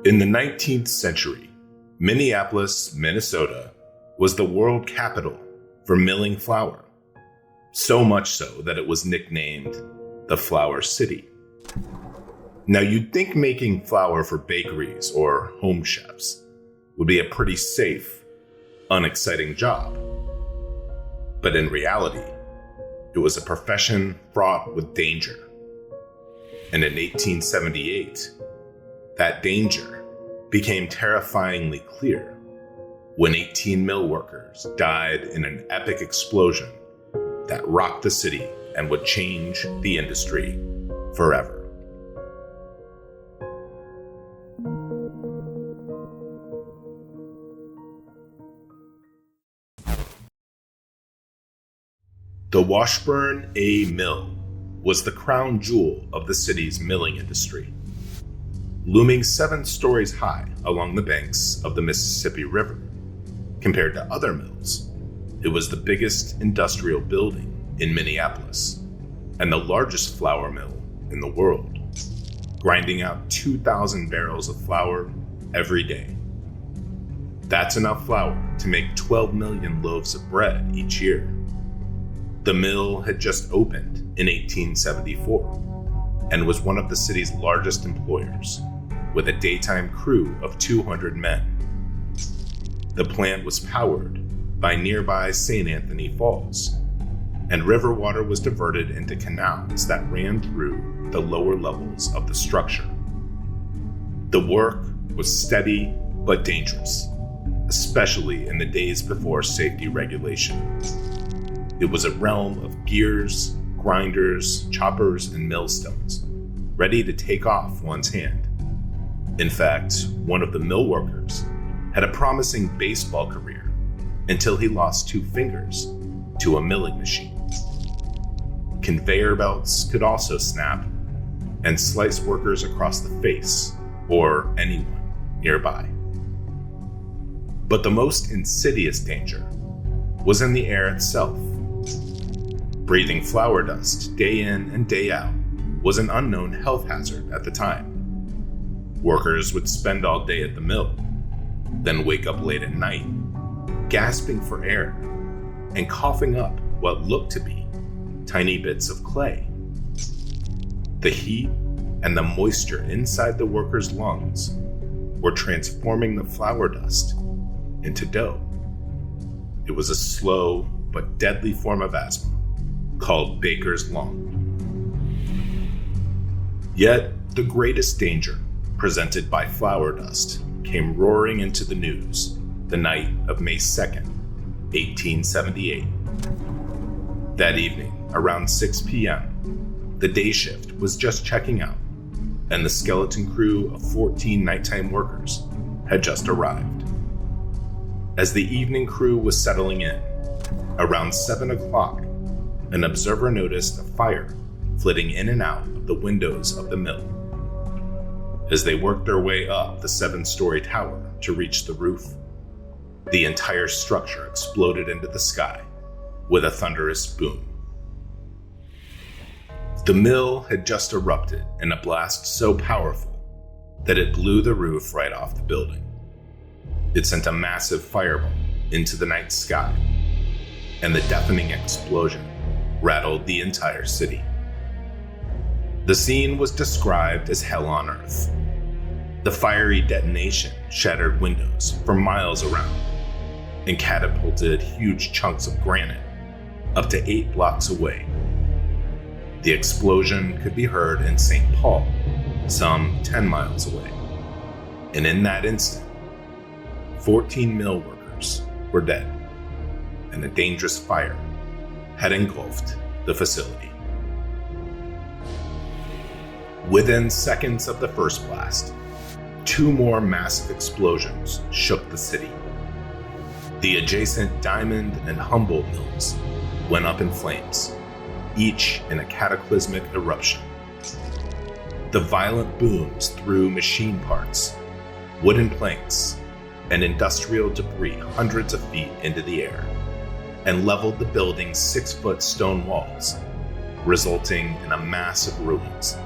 In the 19th century, Minneapolis, Minnesota was the world capital for milling flour, so much so that it was nicknamed the Flour City. Now, you'd think making flour for bakeries or home chefs would be a pretty safe, unexciting job. But in reality, it was a profession fraught with danger. And in 1878, that danger became terrifyingly clear when 18 mill workers died in an epic explosion that rocked the city and would change the industry forever. The Washburn A Mill was the crown jewel of the city's milling industry. Looming 7 stories high along the banks of the Mississippi River. Compared to other mills, it was the biggest industrial building in Minneapolis and the largest flour mill in the world, grinding out 2,000 barrels of flour every day. That's enough flour to make 12 million loaves of bread each year. The mill had just opened in 1874 and was one of the city's largest employers, with a daytime crew of 200 men. The plant was powered by nearby St. Anthony Falls, and river water was diverted into canals that ran through the lower levels of the structure. The work was steady but dangerous, especially in the days before safety regulation. It was a realm of gears, grinders, choppers, and millstones, ready to take off one's hand. In fact, one of the mill workers had a promising baseball career until he lost 2 fingers to a milling machine. Conveyor belts could also snap and slice workers across the face or anyone nearby. But the most insidious danger was in the air itself. Breathing flour dust day in and day out was an unknown health hazard at the time. Workers would spend all day at the mill, then wake up late at night, gasping for air and coughing up what looked to be tiny bits of clay. The heat and the moisture inside the workers' lungs were transforming the flour dust into dough. It was a slow but deadly form of asthma called baker's lung. Yet the greatest danger presented by flour dust came roaring into the news the night of May 2nd, 1878. That evening, around 6 p.m., the day shift was just checking out, and the skeleton crew of 14 nighttime workers had just arrived. As the evening crew was settling in, around 7 o'clock, an observer noticed a fire flitting in and out of the windows of the mill. As they worked their way up the 7-story tower to reach the roof, the entire structure exploded into the sky with a thunderous boom. The mill had just erupted in a blast so powerful that it blew the roof right off the building. It sent a massive fireball into the night sky, and the deafening explosion rattled the entire city. The scene was described as hell on earth. The fiery detonation shattered windows for miles around and catapulted huge chunks of granite up to 8 blocks away. The explosion could be heard in St. Paul, some 10 miles away. And in that instant, 14 mill workers were dead, and a dangerous fire had engulfed the facility. Within seconds of the first blast, 2 more massive explosions shook the city. The adjacent Diamond and Humboldt mills went up in flames, each in a cataclysmic eruption. The violent booms threw machine parts, wooden planks, and industrial debris hundreds of feet into the air, and leveled the building's 6-foot stone walls, resulting in a mass of ruins.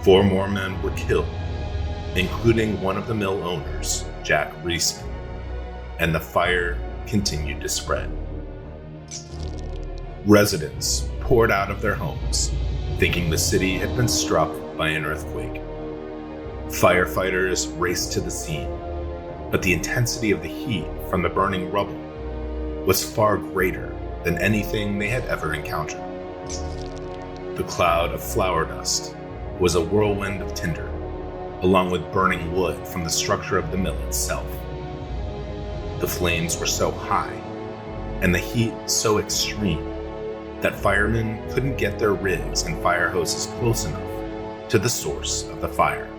4 more men were killed, including one of the mill owners, Jack Reisman, and the fire continued to spread. Residents poured out of their homes, thinking the city had been struck by an earthquake. Firefighters raced to the scene, but the intensity of the heat from the burning rubble was far greater than anything they had ever encountered. The cloud of flour dust was a whirlwind of tinder, along with burning wood from the structure of the mill itself. The flames were so high, and the heat so extreme, that firemen couldn't get their rigs and fire hoses close enough to the source of the fire.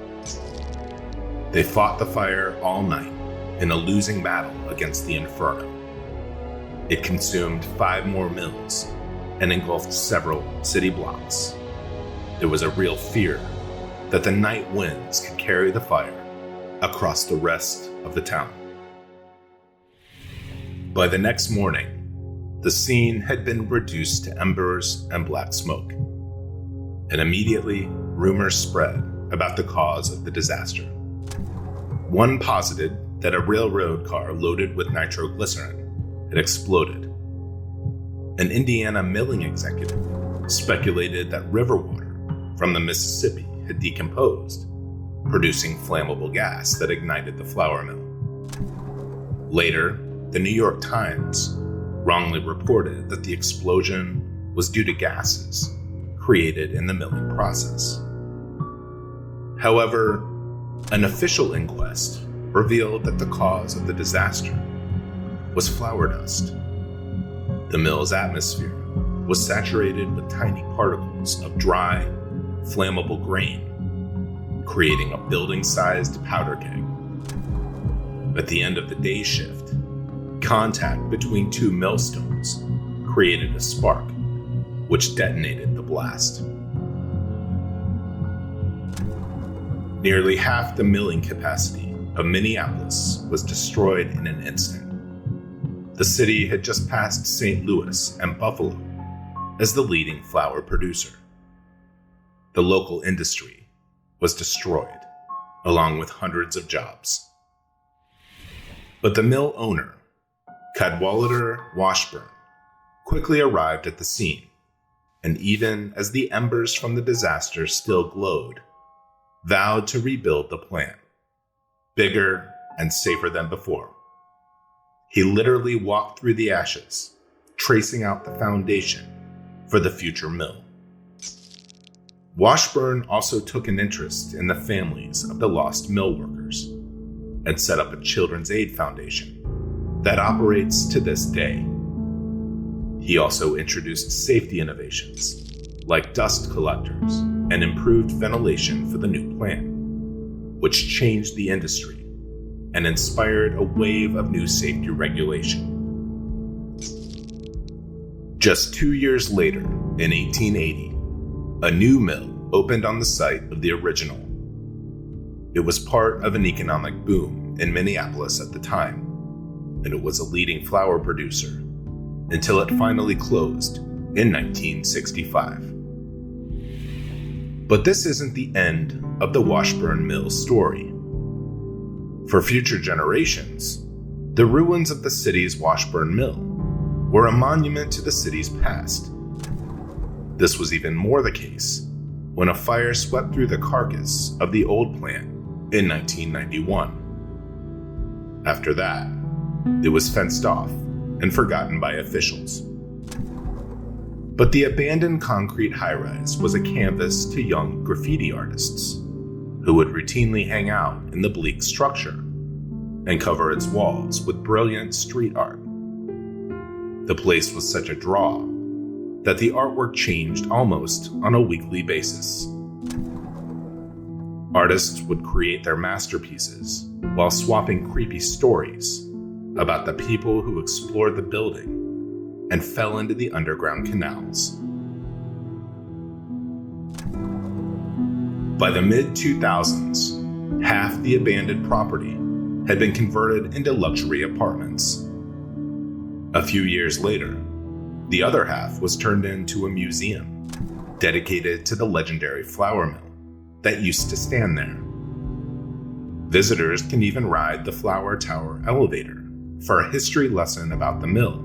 They fought the fire all night in a losing battle against the inferno. It consumed 5 more mills and engulfed several city blocks. There was a real fear that the night winds could carry the fire across the rest of the town. By the next morning, the scene had been reduced to embers and black smoke, and immediately rumors spread about the cause of the disaster. One posited that a railroad car loaded with nitroglycerin had exploded. An Indiana milling executive speculated that river water from the Mississippi had decomposed, producing flammable gas that ignited the flour mill. Later, the New York Times wrongly reported that the explosion was due to gases created in the milling process. However, an official inquest revealed that the cause of the disaster was flour dust. The mill's atmosphere was saturated with tiny particles of dry, flammable grain, creating a building-sized powder keg. At the end of the day shift, contact between 2 millstones created a spark, which detonated the blast. Nearly half the milling capacity of Minneapolis was destroyed in an instant. The city had just passed St. Louis and Buffalo as the leading flour producer. The local industry was destroyed, along with hundreds of jobs. But the mill owner, Cadwallader Washburn, quickly arrived at the scene, and even as the embers from the disaster still glowed, vowed to rebuild the plant, bigger and safer than before. He literally walked through the ashes, tracing out the foundation for the future mill. Washburn also took an interest in the families of the lost mill workers and set up a children's aid foundation that operates to this day. He also introduced safety innovations like dust collectors and improved ventilation for the new plant, which changed the industry and inspired a wave of new safety regulation. Just 2 years later, in 1880, a new mill opened on the site of the original. It was part of an economic boom in Minneapolis at the time, and it was a leading flour producer until it finally closed in 1965. But this isn't the end of the Washburn Mill story. For future generations, the ruins of the city's Washburn Mill were a monument to the city's past. This was even more the case when a fire swept through the carcass of the old plant in 1991. After that, it was fenced off and forgotten by officials. But the abandoned concrete high-rise was a canvas to young graffiti artists who would routinely hang out in the bleak structure and cover its walls with brilliant street art. The place was such a draw that the artwork changed almost on a weekly basis. Artists would create their masterpieces while swapping creepy stories about the people who explored the building and fell into the underground canals. By the mid-2000s, half the abandoned property had been converted into luxury apartments. A few years later, the other half was turned into a museum dedicated to the legendary flour mill that used to stand there. Visitors can even ride the Flower Tower elevator for a history lesson about the mill.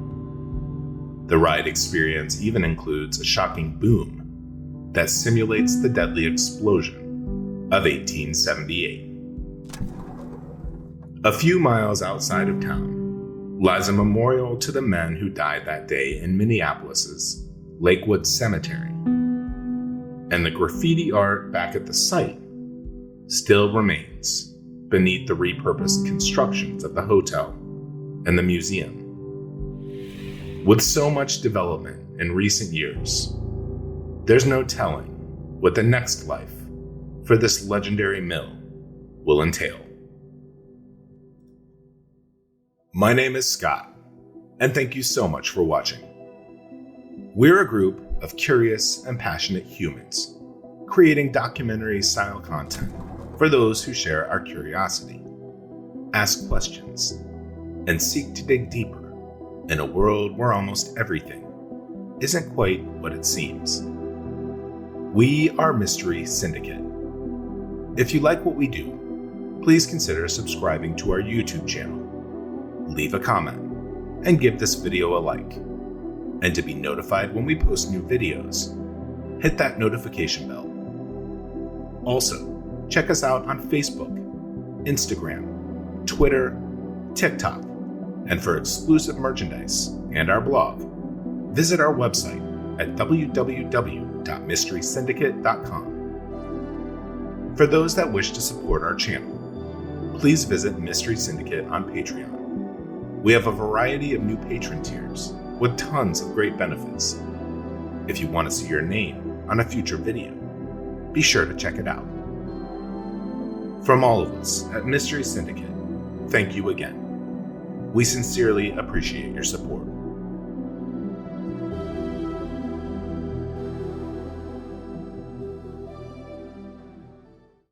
The ride experience even includes a shocking boom that simulates the deadly explosion of 1878. A few miles outside of town lies a memorial to the men who died that day in Minneapolis's Lakewood Cemetery, and the graffiti art back at the site still remains beneath the repurposed constructions of the hotel and the museum. With so much development in recent years, there's no telling what the next life for this legendary mill will entail. My name is Scott, and thank you so much for watching. We're a group of curious and passionate humans, creating documentary-style content for those who share our curiosity, ask questions, and seek to dig deeper in a world where almost everything isn't quite what it seems. We are Mystery Syndicate. If you like what we do, please consider subscribing to our YouTube channel, leave a comment, and give this video a like. And to be notified when we post new videos, hit that notification bell. Also, check us out on Facebook, Instagram, Twitter, TikTok, and for exclusive merchandise and our blog, visit our website at www.mysterysyndicate.com. For those that wish to support our channel, please visit Mystery Syndicate on Patreon. We have a variety of new patron tiers with tons of great benefits. If you want to see your name on a future video, be sure to check it out. From all of us at Mystery Syndicate, thank you again. We sincerely appreciate your support.